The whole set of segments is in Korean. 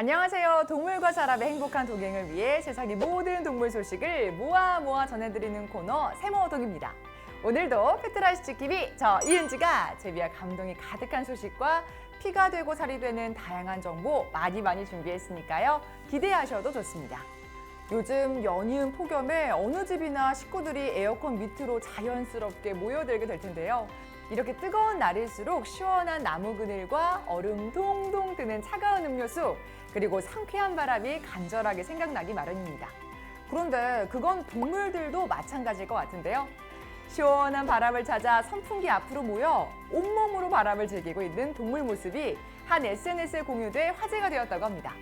안녕하세요. 동물과 사람의 행복한 동행을 위해 세상의 모든 동물 소식을 모아 전해드리는 코너 세모동입니다. 오늘도 페트라이스 TV 저 이은지가 재미와 감동이 가득한 소식과 피가 되고 살이 되는 다양한 정보 많이 준비했으니까요. 기대하셔도 좋습니다. 요즘 연이은 폭염에 어느 집이나 식구들이 에어컨 밑으로 자연스럽게 모여들게 될 텐데요. 이렇게 뜨거운 날일수록 시원한 나무 그늘과 얼음 동동 뜨는 차가운 음료수, 그리고 상쾌한 바람이 간절하게 생각나기 마련입니다. 그런데 그건 동물들도 마찬가지일 것 같은데요. 시원한 바람을 찾아 선풍기 앞으로 모여 온몸으로 바람을 즐기고 있는 동물 모습이 한 SNS에 공유돼 화제가 되었다고 합니다.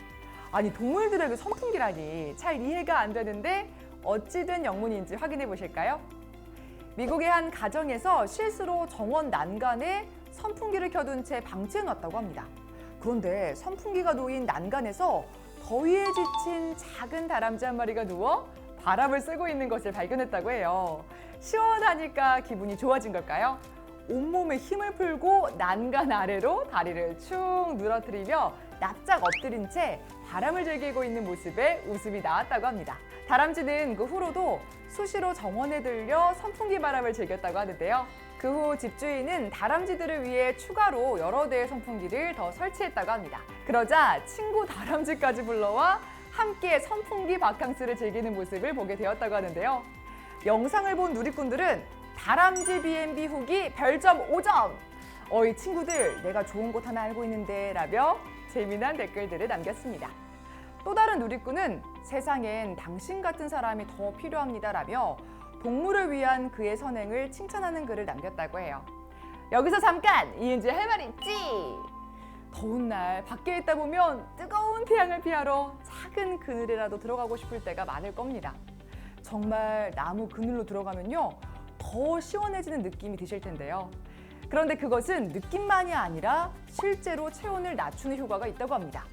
아니, 동물들에게 선풍기라니 잘 이해가 안 되는데 어찌 된 영문인지 확인해 보실까요? 미국의 한 가정에서 실수로 정원 난간에 선풍기를 켜둔 채 방치해 놨다고 합니다. 그런데 선풍기가 놓인 난간에서 더위에 지친 작은 다람쥐 한 마리가 누워 바람을 쐬고 있는 것을 발견했다고 해요. 시원하니까 기분이 좋아진 걸까요? 온몸에 힘을 풀고 난간 아래로 다리를 축 늘어뜨리며 납작 엎드린 채 바람을 즐기고 있는 모습에 웃음이 나왔다고 합니다. 다람쥐는 그 후로도 수시로 정원에 들려 선풍기 바람을 즐겼다고 하는데요. 그 후 집주인은 다람쥐들을 위해 추가로 여러 대의 선풍기를 더 설치했다고 합니다. 그러자 친구 다람쥐까지 불러와 함께 선풍기 바캉스를 즐기는 모습을 보게 되었다고 하는데요. 영상을 본 누리꾼들은 다람쥐 B&B 후기 별점 5점! 어이 친구들, 내가 좋은 곳 하나 알고 있는데 라며 재미난 댓글들을 남겼습니다. 또 다른 누리꾼은 세상엔 당신 같은 사람이 더 필요합니다 라며 동물을 위한 그의 선행을 칭찬하는 글을 남겼다고 해요. 여기서 잠깐! 이은지의 할 말 있지! 더운 날 밖에 있다 보면 뜨거운 태양을 피하러 작은 그늘이라도 들어가고 싶을 때가 많을 겁니다. 정말 나무 그늘로 들어가면요, 더 시원해지는 느낌이 드실 텐데요. 그런데 그것은 느낌만이 아니라 실제로 체온을 낮추는 효과가 있다고 합니다.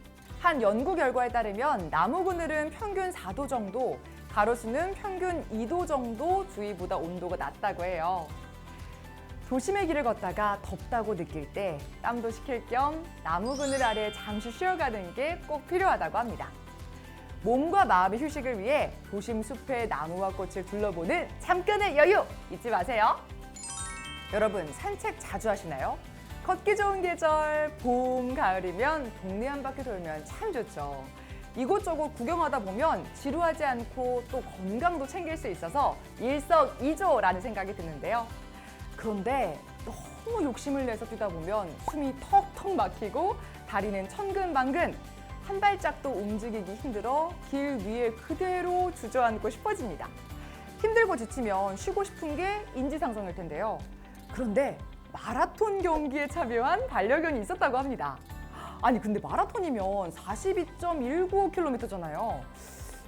한 연구 결과에 따르면 나무 그늘은 평균 4도 정도, 가로수는 평균 2도 정도 주위보다 온도가 낮다고 해요. 도심의 길을 걷다가 덥다고 느낄 때 땀도 식힐 겸 나무 그늘 아래 잠시 쉬어가는 게 꼭 필요하다고 합니다. 몸과 마음의 휴식을 위해 도심 숲의 나무와 꽃을 둘러보는 잠깐의 여유 잊지 마세요. 여러분, 산책 자주 하시나요? 걷기 좋은 계절, 봄, 가을이면 동네 한 바퀴 돌면 참 좋죠. 이곳저곳 구경하다 보면 지루하지 않고 또 건강도 챙길 수 있어서 일석이조라는 생각이 드는데요. 그런데 너무 욕심을 내서 뛰다 보면 숨이 턱턱 막히고 다리는 천근만근, 한 발짝도 움직이기 힘들어 길 위에 그대로 주저앉고 싶어집니다. 힘들고 지치면 쉬고 싶은 게 인지상정일 텐데요. 그런데 마라톤 경기에 참여한 반려견이 있었다고 합니다. 아니, 근데 마라톤이면 42.195km잖아요.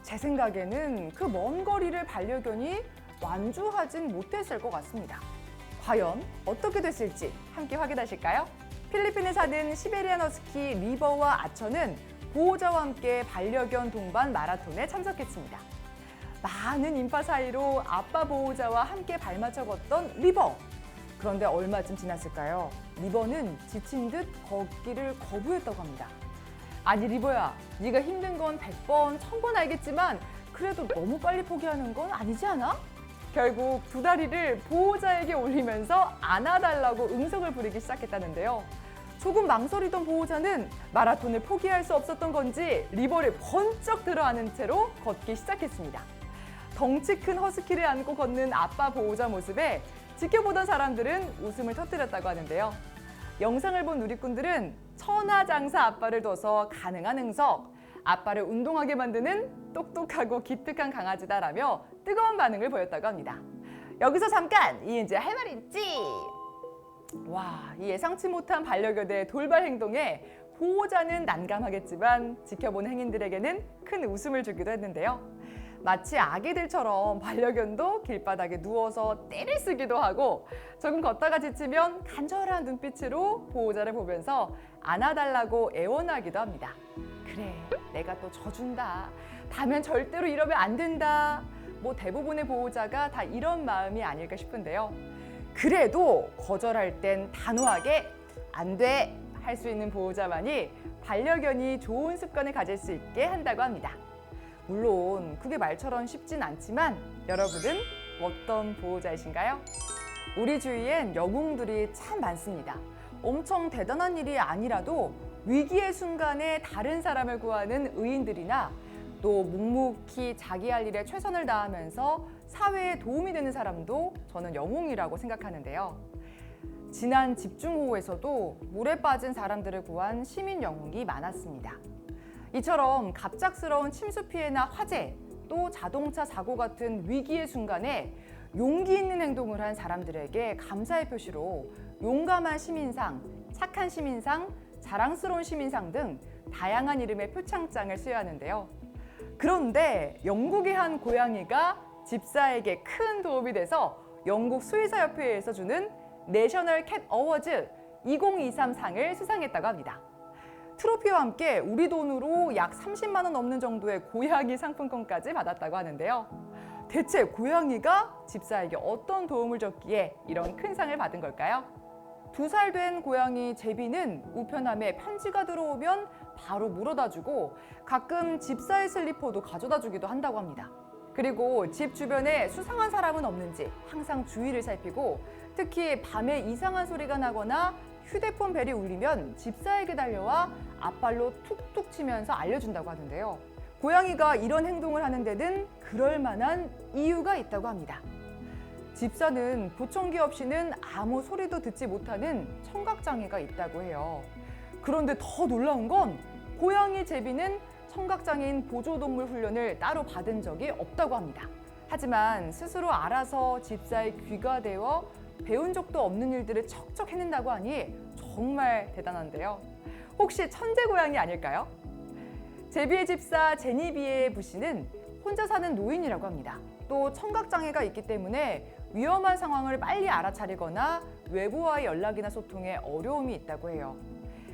제 생각에는 그 먼 거리를 반려견이 완주하진 못했을 것 같습니다. 과연 어떻게 됐을지 함께 확인하실까요? 필리핀에 사는 시베리안 허스키 리버와 아처는 보호자와 함께 반려견 동반 마라톤에 참석했습니다. 많은 인파 사이로 아빠 보호자와 함께 발맞춰 걷던 리버. 그런데 얼마쯤 지났을까요? 리버는 지친 듯 걷기를 거부했다고 합니다. 아니 리버야, 네가 힘든 건 100번, 1000번 알겠지만 그래도 너무 빨리 포기하는 건 아니지 않아? 결국 두 다리를 보호자에게 올리면서 안아달라고 응석을 부리기 시작했다는데요. 조금 망설이던 보호자는 마라톤을 포기할 수 없었던 건지 리버를 번쩍 들어안은 채로 걷기 시작했습니다. 덩치 큰 허스키를 안고 걷는 아빠 보호자 모습에 지켜보던 사람들은 웃음을 터뜨렸다고 하는데요. 영상을 본 누리꾼들은 천하장사 아빠를 둬서 가능한 응석, 아빠를 운동하게 만드는 똑똑하고 기특한 강아지다라며 뜨거운 반응을 보였다고 합니다. 여기서 잠깐! 이은지의 할 말 있지! 와, 이 예상치 못한 반려견의 돌발 행동에 보호자는 난감하겠지만 지켜본 행인들에게는 큰 웃음을 주기도 했는데요. 마치 아기들처럼 반려견도 길바닥에 누워서 떼를 쓰기도 하고 조금 걷다가 지치면 간절한 눈빛으로 보호자를 보면서 안아달라고 애원하기도 합니다. 그래, 내가 또 져준다. 다음엔 절대로 이러면 안 된다. 뭐 대부분의 보호자가 다 이런 마음이 아닐까 싶은데요. 그래도 거절할 땐 단호하게 안 돼! 할 수 있는 보호자만이 반려견이 좋은 습관을 가질 수 있게 한다고 합니다. 물론 그게 말처럼 쉽진 않지만 여러분은 어떤 보호자이신가요? 우리 주위엔 영웅들이 참 많습니다. 엄청 대단한 일이 아니라도 위기의 순간에 다른 사람을 구하는 의인들이나 또 묵묵히 자기 할 일에 최선을 다하면서 사회에 도움이 되는 사람도 저는 영웅이라고 생각하는데요. 지난 집중호우에서도 물에 빠진 사람들을 구한 시민 영웅이 많았습니다. 이처럼 갑작스러운 침수 피해나 화재, 또 자동차 사고 같은 위기의 순간에 용기 있는 행동을 한 사람들에게 감사의 표시로 용감한 시민상, 착한 시민상, 자랑스러운 시민상 등 다양한 이름의 표창장을 수여하는데요. 그런데 영국의 한 고양이가 집사에게 큰 도움이 돼서 영국 수의사협회에서 주는 내셔널 캣 어워즈 2023 상을 수상했다고 합니다. 트로피와 함께 우리 돈으로 약 30만 원 넘는 정도의 고양이 상품권까지 받았다고 하는데요. 대체 고양이가 집사에게 어떤 도움을 줬기에 이런 큰 상을 받은 걸까요? 2살 된 고양이 제비는 우편함에 편지가 들어오면 바로 물어다 주고 가끔 집사의 슬리퍼도 가져다 주기도 한다고 합니다. 그리고 집 주변에 수상한 사람은 없는지 항상 주위를 살피고 특히 밤에 이상한 소리가 나거나 휴대폰 벨이 울리면 집사에게 달려와 앞발로 툭툭 치면서 알려준다고 하는데요. 고양이가 이런 행동을 하는 데는 그럴 만한 이유가 있다고 합니다. 집사는 보청기 없이는 아무 소리도 듣지 못하는 청각장애가 있다고 해요. 그런데 더 놀라운 건 고양이 제비는 청각장애인 보조동물 훈련을 따로 받은 적이 없다고 합니다. 하지만 스스로 알아서 집사의 귀가 되어 배운 적도 없는 일들을 척척 해낸다고 하니 정말 대단한데요. 혹시 천재 고양이 아닐까요? 제비의 집사 제니비에 부씨는 혼자 사는 노인이라고 합니다. 또 청각장애가 있기 때문에 위험한 상황을 빨리 알아차리거나 외부와의 연락이나 소통에 어려움이 있다고 해요.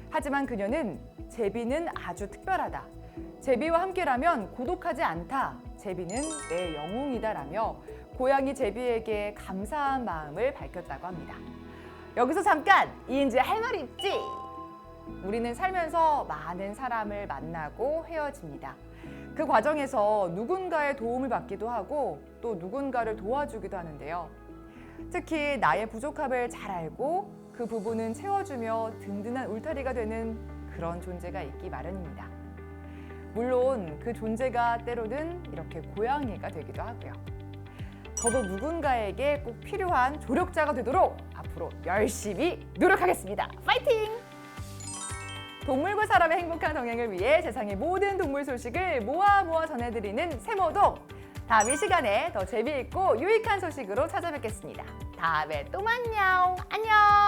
하지만 그녀는 제비는 아주 특별하다. 제비와 함께라면 고독하지 않다. 제비는 내 영웅이다라며 고양이 제비에게 감사한 마음을 밝혔다고 합니다. 여기서 잠깐 이은지의 할 말이 있지? 우리는 살면서 많은 사람을 만나고 헤어집니다. 그 과정에서 누군가의 도움을 받기도 하고 또 누군가를 도와주기도 하는데요. 특히 나의 부족함을 잘 알고 그 부분은 채워주며 든든한 울타리가 되는 그런 존재가 있기 마련입니다. 물론 그 존재가 때로는 이렇게 고양이가 되기도 하고요. 저도 누군가에게 꼭 필요한 조력자가 되도록 앞으로 열심히 노력하겠습니다. 파이팅! 동물과 사람의 행복한 동행을 위해 세상의 모든 동물 소식을 모아 전해드리는 세모동. 다음 이 시간에 더 재미있고 유익한 소식으로 찾아뵙겠습니다. 다음에 또 만나요. 안녕!